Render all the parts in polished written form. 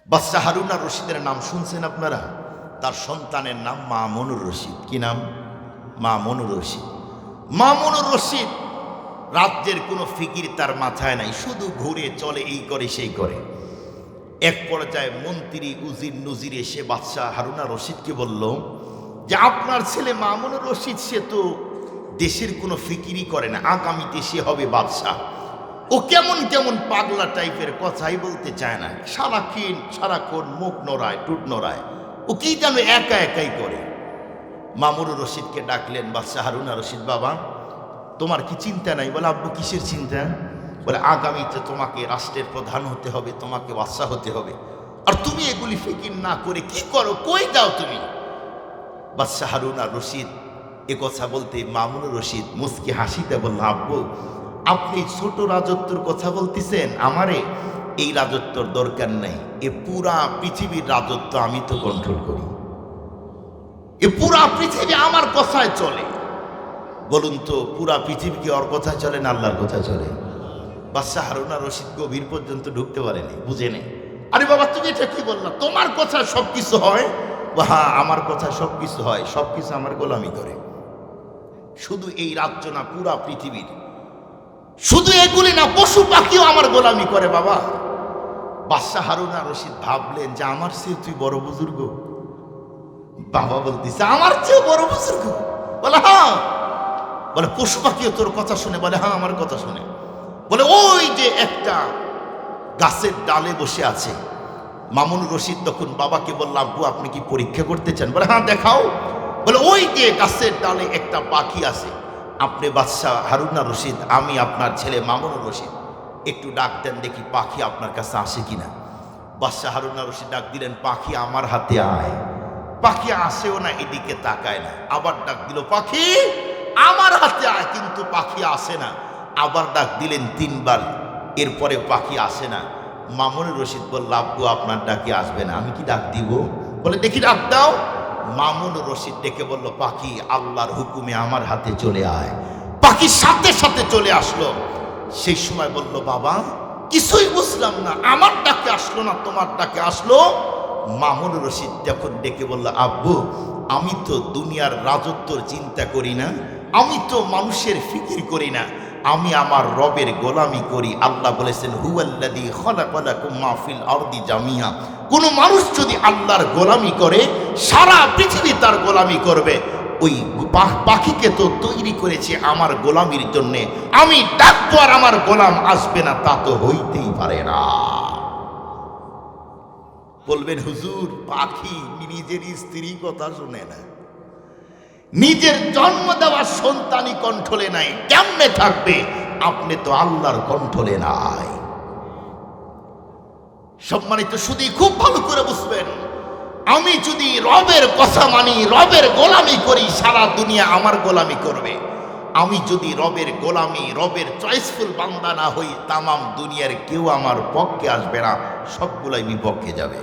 বাদশাহ হারুন আর রশিদের নাম শুনছেন আপনারা? তার সন্তানের নাম মামুনুর রশিদ। কি নাম? মামুনুর রশিদ। মামুনুর রশিদ রাজ্যের কোনো ফিকির তার মাথায় নাই, শুধু ঘুরে চলে, এই করে সেই করে। এক পর্যায়ে মন্ত্রী উজির নজির এসে বাদশাহ হারুন আর রশিদকে বলল যে আপনার ছেলে মামুনুর রশিদ সে তো দেশের কোনো ফিকিরই করে না, আগামীতে সে হবে বাদশাহ। ও কেমন কেমন পাগলা টাইপের, কথাই বলতে চায় না, সারাক্ষণ মুখ নড়ায়, টুট নড়ায়, ও কি যেন একা একাই করে। মামুনুর রশিদকে ডাকলেন বাদশাহ হারুন আর রশিদ, বাবা তোমার কি চিন্তা নাই? বলে আব্বু কিসের চিন্তা? বলে আগামীতে তোমাকে রাষ্ট্রের প্রধান হতে হবে, তোমাকে বাদশাহ হতে হবে, আর তুমি এগুলি ফিকির না করে কি করো, কই যাও তুমি? বাদশাহ হারুন আর রশিদ এ কথা বলতে মামুনুর রশিদ মুস্কি হাসিতে বলল, আব্বু আপনি ছোট রাজত্বর কথা বলতেছেন, আমারে এই রাজত্বর দরকার নাই, এ পুরা পৃথিবীর রাজত্ব আমি তো কন্ট্রোল করি, এ পুরা পৃথিবী আমার কথায় চলে। বলুন তো পুরা পৃথিবী কি ওর কথায় চলে না আল্লাহর কথায় চলে? বাদশাহ হারুন আর রশিদ গভীর পর্যন্ত ঢুকতে পারেনি, বুঝে নেই। আরে বাবা তুমি এটা কি বললা? তোমার কথা সবকিছু হয়? হ্যাঁ আমার কথা সবকিছু হয়, সবকিছু আমার গোলামি করে। শুধু এই রাজ্য না, পুরা পৃথিবীর, শুধু এগুলি না, পশু পাখিও আমার গোলামি করে বাবা। বাদশাহ হারুন আর রশিদ ভাবলেন যে আমার চেয়ে তুই বড় বুজুর্গ? বাবা বলতেছে আমার চেয়ে বড় বুজুর্গ? বলে হ্যাঁ। বলে পশু পাখিও তোর কথা শুনে? বলে হ্যাঁ আমার কথা শুনে। বলে ওই যে একটা গাছের ডালে বসে আছে। মামুনুর রশিদ তখন বাবাকে বলল, আব্বু আপনি কি পরীক্ষা করতে চান? বলে হ্যাঁ দেখাও। বলে ওই যে গাছের ডালে একটা পাখি আছে, আপনি বাদশাহ হারুন আর রশিদ, আমি আপনার ছেলে মামুনুর রশিদ, একটু ডাক দেন দেখি পাখি আপনার কাছে আসে কিনা। বাদশাহ হারুন আর রশিদ ডাক দিলেন, পাখি আমার হাতে আয়। পাখি আসেও না, এদিকে তাকায় না। আবার ডাক দিল, পাখি আমার হাতে আয়, কিন্তু পাখি আসে না। আবার ডাক দিলেন 3 বার, এরপরে পাখি আসে না। মামুনুর রশিদ বলল, আব্বু আপনার ডাকে আসবে না, আমি কি ডাক দিব? বলে দেখি ডাক দাও। মামুনুর রশিদ ডেকে বলল, পাখি আল্লাহর হুকুমে আমার হাতে চলে আয়। পাখি সাথে সাথে চলে আসলো। সেই সময় বলল, বাবা কিছুই বুঝলাম না, আমার ডাকে আসলো না, তোমার ডাকে আসলো? মামুনুর রশিদ যখন ডেকে বলল, আব্বু আমি তো দুনিয়ার রাজত্বর চিন্তা করি না, আমি তো মানুষের ফিকির করি না, আমি আমার রবের গোলামি করি। আল্লাহ বলেছেন হুয়াল্লাযী খালাকালাকুম মা ফিল আরদি জামিয়া। কোন মানুষ যদি আল্লাহর গোলামি করে, সারা পৃথিবী তার গোলামি করবে। ওই পাখিকে তো তৈরি করেছে আমার গোলামির জন্যে, আমি ডাকবো আর আমার গোলাম আসবে না, তা তো হইতেই পারে না। বলবেন হুজুর পাখি নিজের স্ত্রী কথা শুনে না, নিজের জন্ম দেওয়া সন্তানই কন্ট্রোলে নাই, কেমনে থাকবে? আপনি তো আল্লাহর কন্ট্রোলে নাই। সম্মানিত শুধু খুব ভালো করে বুঝবেন, আমি যদি রবের কথা মানি, রবের গোলামি করি, সারা দুনিয়া আমার গোলামি করবে। আমি যদি রবের গোলামি, রবের চয়েসফুল বান্দা না হই, তামাম দুনিয়ার কেউ আমার পক্ষে আসবে না, সবগুলাই বিপক্ষে যাবে।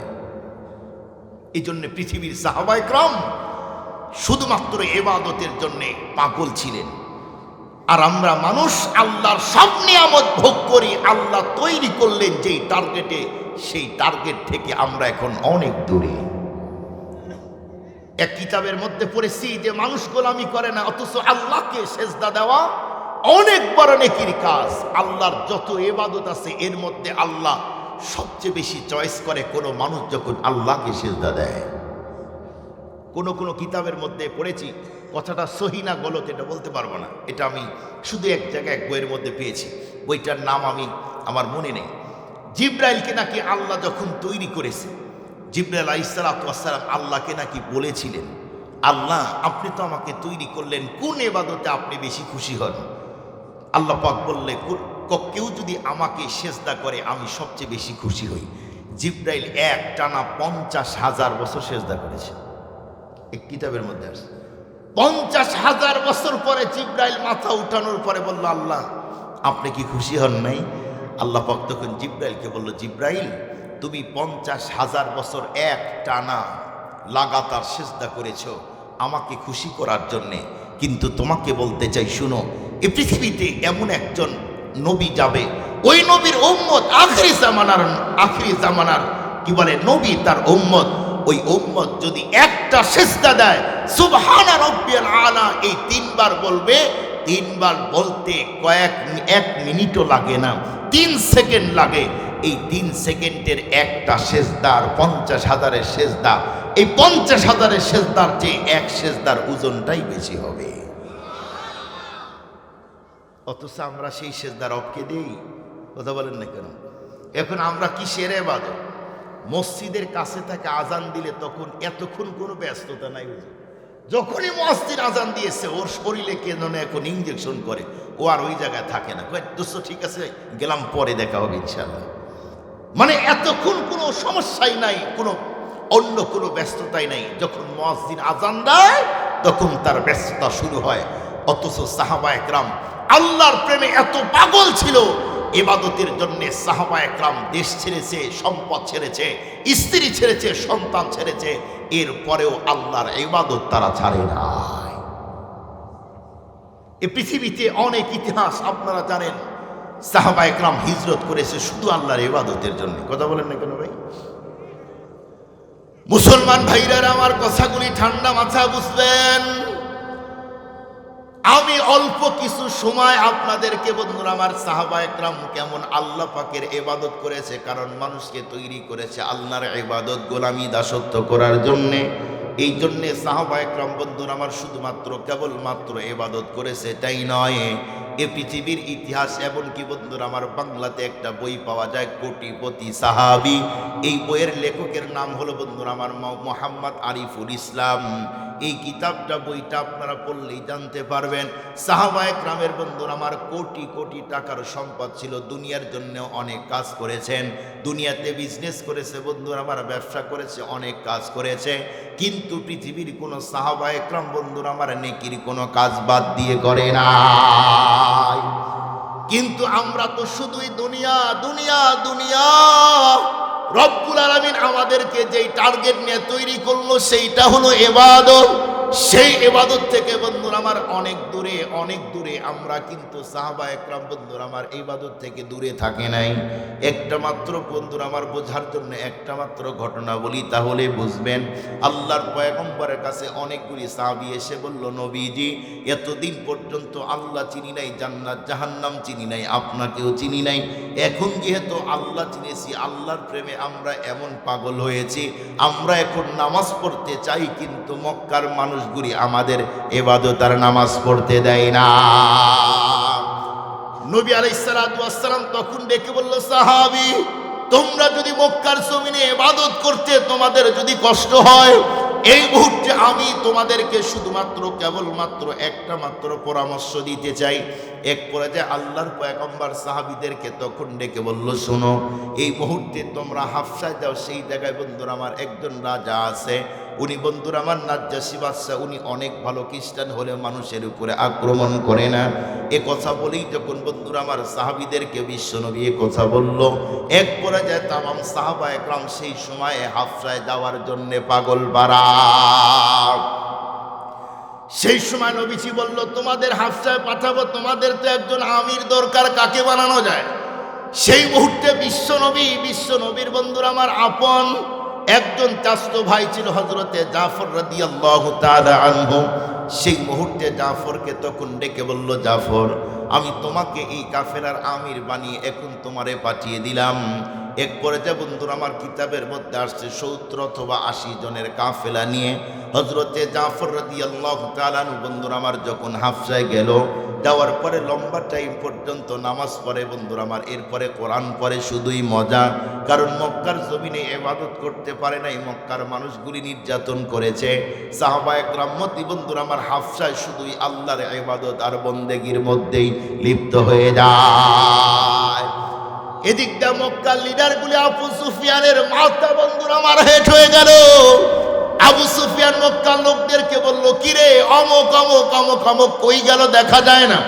এই জন্য পৃথিবীর সাহাবায়ে কেরাম শুধুমাত্র ইবাদতের জন্য পাগল ছিলেন। আর আমরা মানুষ আল্লাহর সব নিয়ামত ভোগ করি, আল্লাহ তৈরি করলেন যেই টার্গেটে, সেই টার্গেট থেকে আমরা এখন অনেক দূরে। এক কিতাবের মধ্যে পড়েছি যে মানুষ গোলামি করে না, অথচ আল্লাহকে সেজদা দেওয়া অনেক বড় নেকির কাজ। আল্লাহর যত ইবাদত আছে এর মধ্যে আল্লাহ সবচেয়ে বেশি চয়েস করে কোন মানুষ যখন আল্লাহকে সেজদা দেয়। কোন কোন কিতাবের মধ্যে পড়েছি, কথাটা সহি না গলত এটা বলতে পারবো না, এটা আমি শুধু এক জায়গায় এক বইয়ের মধ্যে পেয়েছি, বইটার নাম আমার মনে নেই। জিবরাইলকে নাকি আল্লাহ যখন তৈরি করেছে, জিবরাইল আলাইহিসসালাতু ওয়াসসালাম আল্লাহকে নাকি বলেছিলেন, আল্লাহ আপনি তো আমাকে তৈরি করলেন, কোন ইবাদতে আপনি বেশি খুশি হন? আল্লাহ পাক বললে, কেউ যদি আমাকে সেজদা করে আমি সবচেয়ে বেশি খুশি হই। জিবরাইল এক টানা 50,000 বছর সেজদা করেছে, এক কিতাবের মধ্যে আছে। 50,000 বছর পরে জিবরাইল মাথা উঠানোর পরে বলল, আল্লাহ আপনি কি খুশি হন নাই? আল্লাহ পাক তখন জিবরাইলকে বলল, জিবরাইল তুমি 50,000 বছর এক টানা লাগাতার সিজদা করেছ আমাকে খুশি করার জন্যে, কিন্তু তোমাকে বলতে চাই শুনো, এই পৃথিবীতে এমন একজন নবী যাবে, ওই নবীর উম্মত আখিরি জামানার কি বলে নবী তার উম্মত, ওই উম্মত যদি একটা সিজদা দেয় সুবহানা রাব্বিয়াল আলা এই তিনবার বলবে, তিনবার বলতে এক মিনিটও লাগে না, 3 সেকেন্ড লাগে। এই 3 সেকেন্ডের একটা সিজদার 50,000-এর সিজদা, এই 50,000-এর সিজদার চেয়ে এক সিজদার ওজনটাই বেশি হবে। অথচ আমরা সেই সিজদা রবকে দেই, কথা বলেন না কেন? এখন আমরা কিসের ইবাদত? মসজিদের কাছে থেকে আজান দিলে তখন এতক্ষণ কোনো ব্যস্ততা নাই। যখনই মুয়াজ্জিন আজান দিয়েছে ওর শরীরে কে যেন এখন ইঞ্জেকশন করে, ও আর ওই জায়গায় থাকে না, কয় দোস্ত ঠিক আছে গেলাম, পরে দেখা হবে ইনশাআল্লাহ। মানে এতক্ষণ কোনো সমস্যাই নাই, কোনো অন্য কোনো ব্যস্ততাই নাই। যখন মুয়াজ্জিন আজান দেয় তখন তার ব্যস্ততা শুরু হয়। অথচ সাহাবা একরাম আল্লাহর প্রেমে এত পাগল ছিল, ইবাদতের জন্য সাহাবা একরাম দেশ ছেড়েছে, সম্পদ ছেড়েছে, স্ত্রী ছেড়েছে, সন্তান ছেড়েছে, এরপরেও আল্লাহর ইবাদত তারা ছাড়ে নাই। এই পৃথিবীতে অনেক ইতিহাস আপনারা জানেন, সাহাবা একরাম হিজরত করেছে শুধু আল্লাহর ইবাদতের জন্য। কথা বলেন না কেন ভাই? মুসলমান ভাইরা আমার কথাগুলি ঠান্ডা মাথা বুঝবেন। আমি অল্প কিছু সময় আপনাদেরকে বন্ধুরা আমার সাহাবা একরাম কেমন আল্লাহ পাকের ইবাদত করেছে, কারণ মানুষকে তৈরি করেছে আল্লাহর ইবাদত গোলামি দাসত্ব করার জন্যে। এই জন্যে সাহাবা একরাম বন্ধুরা আমার শুধুমাত্র কেবলমাত্র ইবাদত করেছে তাই নয়, এ পৃথিবীর ইতিহাস এমনকি বন্ধুরা আমার বাংলাতে একটা বই পাওয়া যায় কোটিপতি সাহাবী। এই বইয়ের লেখকের নাম হলো বন্ধুরা আমার মোহাম্মদ আরিফুল ইসলাম। এই কিতাবটা বইটা আপনারা পড়লেই জানতে পারবেন সাহাবা একরামের বন্ধুরা আমার কোটি কোটি টাকার সম্পদ ছিল, দুনিয়ার জন্য অনেক কাজ করেছেন, দুনিয়াতে বিজনেস করেছে বন্ধুরা আমার, ব্যবসা করেছে, অনেক কাজ করেছে, কিন্তু পৃথিবীর কোনো সাহাবা একরাম বন্ধুরা আমার নেকির কোনো কাজ বাদ দিয়ে করে না। কিন্তু আমরা তো শুধুই দুনিয়া দুনিয়া দুনিয়া। রব্বুল আলামিন আমাদেরকে যেই টার্গেট নিয়ে তৈরি করলো সেইটা হলো ইবাদত। সেই ইবাদত থেকে বন্ধুরা আমার অনেক দূরে আমরা, কিন্তু সাহাবা একরাম বন্ধুরা আমার ইবাদত থেকে দূরে থাকে নাই। একটা মাত্র বন্ধুরা আমার বোঝার জন্য একটা মাত্র ঘটনা বলি, তাহলে বুঝবেন। আল্লাহর পয়গম্বরের কাছে অনেকগুলি সাহাবী এসে বলল, নবীজি এতদিন পর্যন্ত আল্লাহ চিনি নাই, জান্নাত জাহান্নাম চিনি নাই, আপনাকেও চিনি নাই, এখন যেহেতু আল্লাহ চিনেছি, আল্লাহর প্রেমে আমরা এমন পাগল হয়েছি, আমরা এখন নামাজ পড়তে চাই, কিন্তু মক্কার মানুষগুলি আমাদের ইবাদত আর নামাজ পড়তে দেয় না। নবী আলাইহিস সালাতু ওয়াস সালাম তখন ডেকে বলল, সাহাবী তোমরা যদি মক্কার জমিনে ইবাদত করতে তোমাদের যদি কষ্ট হয়, এই মুহূর্তে আমি তোমাদেরকে শুধুমাত্র কেবলমাত্র একটা মাত্র পরামর্শ দিতে চাই। এক পর্যায়ে আল্লাহর পয়গম্বর সাহাবীদেরকে তখন ডেকে বলল, শোনো, এই মুহূর্তে তোমরা হাফসায় যাও, সেই জায়গায় বন্ধুরা আমার একজন রাজা আছে, উনি বন্ধুরা আমার নাজ্জাশী বাদশা, উনি অনেক ভালো, খ্রিস্টান হলে মানুষের উপরে আক্রমণ করে না। এ কথা বলেই যখন বন্ধুরা আমার সাহাবীদেরকে বিশ্বনবী এ কথা বলল, এক পর্যায়ে তামাম সাহাবা একরাম সেই সময়ে হাফসায় যাওয়ার জন্য পাগল পারা। সেই সময় নবীজি বলল, তোমাদের হাফসায় পাঠাবো, তোমাদের তো একজন আমির দরকার, কাকে বানানো যায়? সেই মুহূর্তে বিশ্বনবীর বন্ধুরা আমার আপন একজন চাচতো ভাই ছিল হযরতে জাফর রাদিয়াল্লাহু তাআলা আনহু। সেই মুহূর্তে জাফরকে তখন ডেকে বলল, জাফর আমি তোমাকে এই কাফেলার আমির বানিয়ে এখন তোমারে পাঠিয়ে দিলাম। এক পর্যায়ে বন্ধুরা আমার কিতাবের মধ্যে আসছে 70 অথবা 80 জনের কাফেলা নিয়ে হযরতে জাফর রাদিয়াল্লাহু তাআলা আনহু বন্ধুরা আমার যখন হাফসায় গেল, যাওয়ার পরে লম্বা টাইম পর্যন্ত নামাজ পড়ে বন্ধুরা আমার, এরপরে কোরআন পড়ে, শুধুই মজা, কারণ মক্কার জমিনে ইবাদত করতে পারে নাই, মক্কার মানুষগুলি নির্যাতন করেছে। সাহাবা একরাম মতি বন্ধুরা আমার হাফসায় শুধুই আল্লাহর ইবাদত আর বন্দেগীর মধ্যেই লিপ্ত হয়ে যায়। এদিকটা মক্কার লিডারগুলি আবু সুফিয়ানের মাথা বন্ধুরা আমার হেট হয়ে গেল। আবু সুফিয়ান মক্কার লোকদেরকে বলল, কিরে অমুক অমুক অমুক অমুক কই গেল, দেখা যায় না।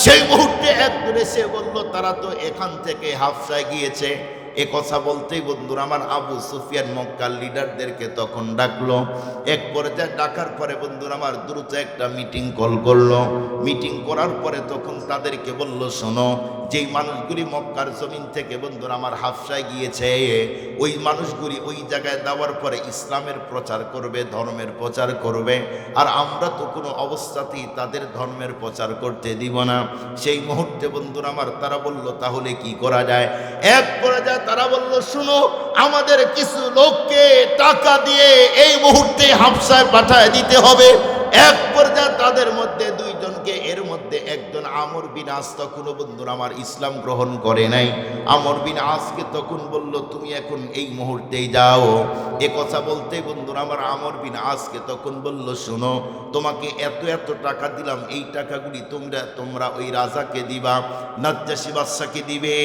সেই মুহূর্তে একজন এসে বলল, তারা তো এখান থেকে হাফসায় গিয়েছে, এ কথা বলতেই বন্ধুরা আমার আবু সুফিয়ান মক্কার লিডারদেরকে তখন ডাকলো। এক পর্যায়ে ডাকার পরে বন্ধুরা আমার দ্রুত একটা মিটিং কল করলো। মিটিং করার পরে তখন তাদেরকে বলল, শোনো, যেই মানুষগুলি মক্কার জমিন থেকে বন্ধুরা আমার হাবশায় গিয়েছে, ওই মানুষগুলি ওই জায়গায় দেওয়ার পরে ইসলামের প্রচার করবে, ধর্মের প্রচার করবে, আর আমরা তো কোনো অবস্থাতেই তাদের ধর্মের প্রচার করতে দিব না। সেই মুহূর্তে বন্ধুরা আমার তারা বলল, তাহলে কি করা যায়? এক পর্যায়ে তারা বলল, শুনো, আমাদের কিছু লোককে টাকা দিয়ে এই মুহূর্তে হাবশায় পাঠায় দিতে হবে। এক পর্যায়ে তাদের মধ্যে দুইজনকে, এর মধ্যে একজন আমর বিন আস তখনও বন্ধুরা আমার ইসলাম গ্রহণ করে নাই। আমর বিন আসকে তখন বলল, তুমি এখন এই মুহূর্তেই যাও। এ কথা বলতে বন্ধুরা আমার আমর বিন আসকে তখন বলল, শোনো, তোমাকে এত এত টাকা দিলাম, এই টাকাগুলি তোমরা ওই রাজাকে দিবা, নাজ্জাশী বাদশাকে দিবে,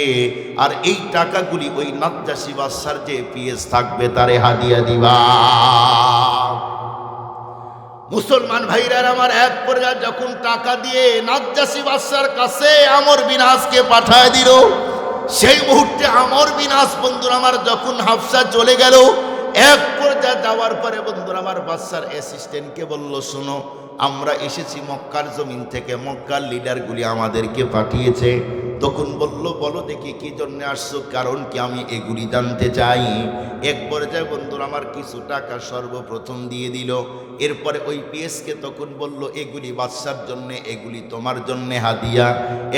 আর এই টাকাগুলি ওই নাজ্জাশী বাদশার যে পিএস থাকবে তারে হাদিয়া দিবা। মুসলমান ভাইরা আমার, এক পর্যায়ে যখন টাকা দিয়ে নাজ্জাশী বাদশার কাছে আমর বিন আসকে পাঠায় দিল, সেই মুহূর্তে আমর বিন আস বন্ধুরা আমার যখন হাবশা চলে গেল, এক পর্যায়ে যাওয়ার পরে বন্ধুরা আমার বাদশার অ্যাসিস্ট্যান্টকে বলল, শোনো, আমরা এসেছি মক্কার জমিন থেকে, মক্কার লিডারগুলি আমাদেরকে পাঠিয়েছে। তখন বলল, বলো দেখি কি জন্য আসছো, কারণ কি আমি এগুলি জানতে চাই। এক পর্যায়ে বন্ধুরা আমার কিছু টাকা সর্বপ্রথম দিয়ে দিল। এরপরে ওই পিএসকে তখন বলল, এগুলি বাদশার জন্যে, এগুলি তোমার জন্যে হাদিয়া।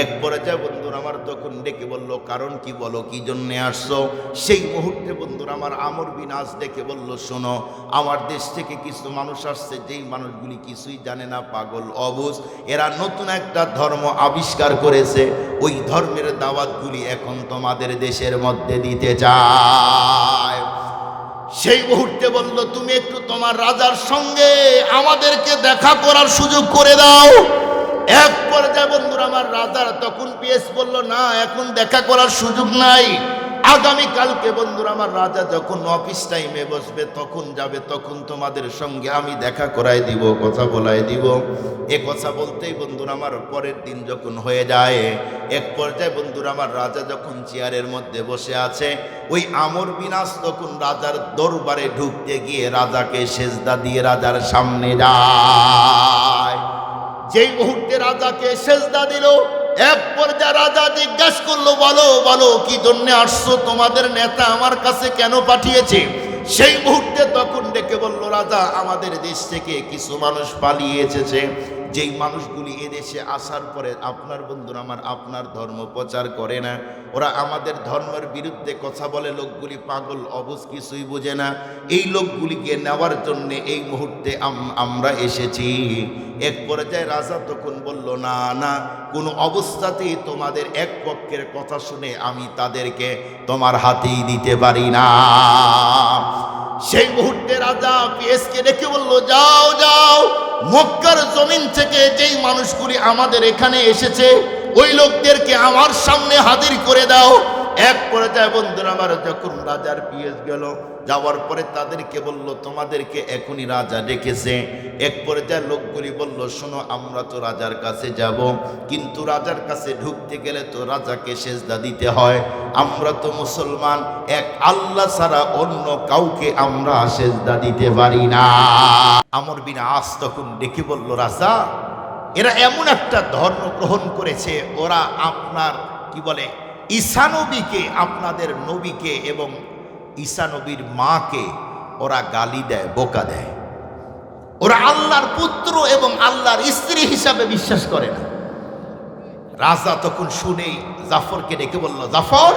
এক পর্যায়ে বন্ধুরা আমার তখন ডেকে বলল, কারণ কি, বলো কি জন্যে আসছো। সেই মুহূর্তে বন্ধুরা আমার আমর বিন আস ডেকে বলল, শোনো, আমার দেশ থেকে কিছু মানুষ আসছে, যেই মানুষগুলি কিছুই জানে না, পাগল অবুঝ, এরা নতুন একটা ধর্ম আবিষ্কার করেছে, ওই ধর্মের দাওয়াতগুলি এখন তোমাদের দেশের মধ্যে দিতে চায়। সেই মুহূর্তে বলল, তুমি একটু তোমার রাজার সঙ্গে আমাদেরকে দেখা করার সুযোগ করে দাও। এক পর্যায়ে বন্ধুরা আমার রাজার তখন পিএস বলল, না, এখন দেখা করার সুযোগ নাই, আগামীকালকে বন্ধুরা আমার রাজা যখন অফিস টাইমে বসবে তখন যাবে, তখন তোমাদের সঙ্গে আমি দেখা করাই দিব, কথা বলাই দিব। এ কথা বলতেই বন্ধুরা আমার পরের দিন যখন হয়ে যায়, এক পর্যায়ে বন্ধুরা আমার রাজা যখন চেয়ারের মধ্যে বসে আছে, ওই আমর বিন আস তখন রাজার দরবারে ঢুকতে গিয়ে রাজাকে সেজদা দিয়ে রাজার সামনে যায়। যেই মুহূর্তে রাজাকে সেজদা দিল, এক পর্যায়ে রাজা জিজ্ঞাসা করলো, বলো বলো কি জন্য আসছো, তোমাদের নেতা আমার কাছে কেন পাঠিয়েছে? সেই মুহূর্তে তখন ডেকে বলল, রাজা, আমাদের দেশ থেকে কিছু মানুষ পালিয়ে এসেছে, যেই মানুষগুলি এদেশে আসার পরে আপনার বন্ধুরা আমার আপনার ধর্ম প্রচার করে না, ওরা আমাদের ধর্মের বিরুদ্ধে কথা বলে, লোকগুলি পাগল অবুঝ, কিছুই বোঝে না, এই লোকগুলিকে নেওয়ার জন্য এই মুহূর্তে আমরা এসেছি। এক পর্যায়ে রাজা তখন বলল, না না, কোনো অবস্থাতেই তোমাদের এক পক্ষের কথা শুনে আমি তাদেরকে তোমার হাতেই দিতে পারি না। সেই মুহূর্তে রাজা পিএসকে ডেকে বলল, যাও যাও, মক্কার জমিন থেকে যেই মানুষগুলি আমাদের এখানে এসেছে ওই লোকদেরকে আমার সামনে হাজির করে দাও। এক পর্যায়ে বন্ধুরা আমার যখন রাজার পিএস গেল, যাওয়ার পরে তাদেরকে বলল, তোমাদেরকে এখনই রাজা ডেকেছে। এক পর্যায়ে লোকগুলি বলল, শোনো, আমরা তো রাজার কাছে যাব, কিন্তু রাজার কাছে ঢুকতে গেলে তো রাজাকে সেজদা দিতে হয়, আমরা তো মুসলমান, এক আল্লাহ ছাড়া অন্য কাউকে আমরা সেজদা দিতে পারি না। আমর বিন আস তখন ডেকে বলল, রাজা, এরা এমন একটা ধর্ম গ্রহণ করেছে, ওরা আপনার কি বলে ঈসা নবীকে, আপনাদের নবীকে এবং ঈসা নবীর মাকে ওরা গালি দেয়, বোকা দেয়, ওরা আল্লাহর পুত্র এবং আল্লাহর স্ত্রী হিসাবে বিশ্বাস করে না। রাজা তখন শুনেই জাফরকে ডেকে বলল, জাফর,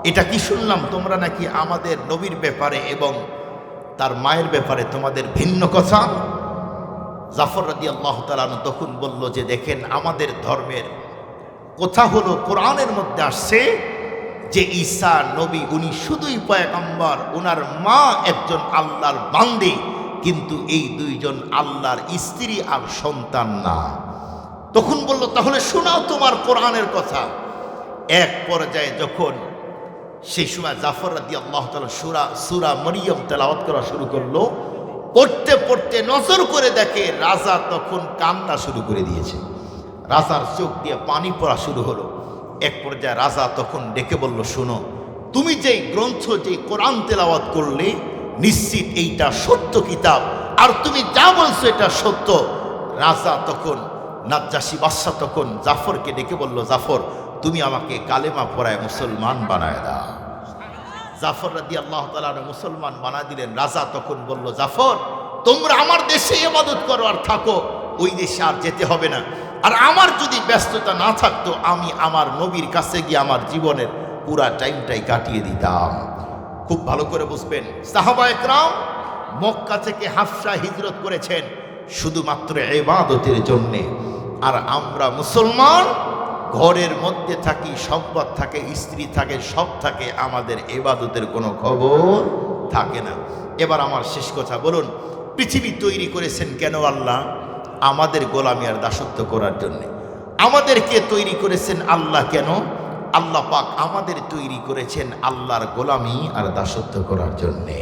এটা কি শুনলাম, তোমরা নাকি আমাদের নবীর ব্যাপারে এবং তার মায়ের ব্যাপারে তোমাদের ভিন্ন কথা। জাফর রাদিয়াল্লাহু তাআলা আনহু তখন বলল যে, দেখেন, আমাদের ধর্মের কথা হলো, কোরআনের মধ্যে আসছে যে ঈসা নবী উনি শুধুই পয়গম্বর, ওনার মা একজন আল্লাহর বান্দী, কিন্তু এই দুইজন আল্লাহর স্ত্রী আর সন্তান না। তখন বলল, তাহলে শোনাও তোমার কোরআনের কথা। এক পর্যায়ে যখন সেই সময় জাফর রাদিয়াল্লাহু তাআলা সূরা মরিয়ম তেলাওয়াত করা শুরু করলো, পড়তে পড়তে নজর করে দেখে রাজা তখন কান্না শুরু করে দিয়েছে, রাজার চোখ দিয়ে পানি পড়া শুরু হলো। এক পর্যায়ে রাজা তখন ডেকে বলল, শোনো, তুমি যেই গ্রন্থ, যেই কোরআন তেলাওয়াত করলে, নিশ্চিত এইটা সত্য কিতাব, আর তুমি যা বলছো এটা সত্য। রাজা তখন, নাজ্জাশী বাদশাহ তখন জাফরকে ডেকে বলল, জাফর তুমি আমাকে কালেমা পড়ায় মুসলমান বানায় দাও। জাফর রাদিয়াল্লাহু তাআলা মুসলমান বানায় দিলেন। রাজা তখন বলল, জাফর তোমরা আমার দেশে ইবাদত করো আর থাকো, ওই দেশে আর যেতে হবে না। আর আমার যদি ব্যস্ততা না থাকতো, আমি আমার নবীর কাছে গিয়ে আমার জীবনের পুরা টাইমটাই কাটিয়ে দিতাম। খুব ভালো করে বুঝবেন, সাহাবায়ে কেরাম মক্কা থেকে হাবশা হিজরত করেছেন শুধুমাত্র ইবাদতের জন্যে। আর আমরা মুসলমান ঘরের মধ্যে থাকি, সম্পদ থাকে, স্ত্রী থাকে, সব থাকে, আমাদের ইবাদতের কোনো খবর থাকে না। এবার আমার শেষ কথা বলুন, পৃথিবী তৈরি করেছেন কেন আল্লাহ? আমাদের গোলামি আর দাসত্ব করার জন্যে। আমাদেরকে তৈরি করেছেন আল্লাহ কেন? আল্লাহ পাক আমাদের তৈরি করেছেন আল্লাহর গোলামি আর দাসত্ব করার জন্যে।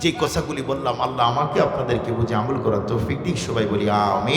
যে কথাগুলি বললাম, আল্লাহ আমাকে আপনাদেরকে বুঝে আমল করার তৌফিক দিক। সবাই বলি আমিন।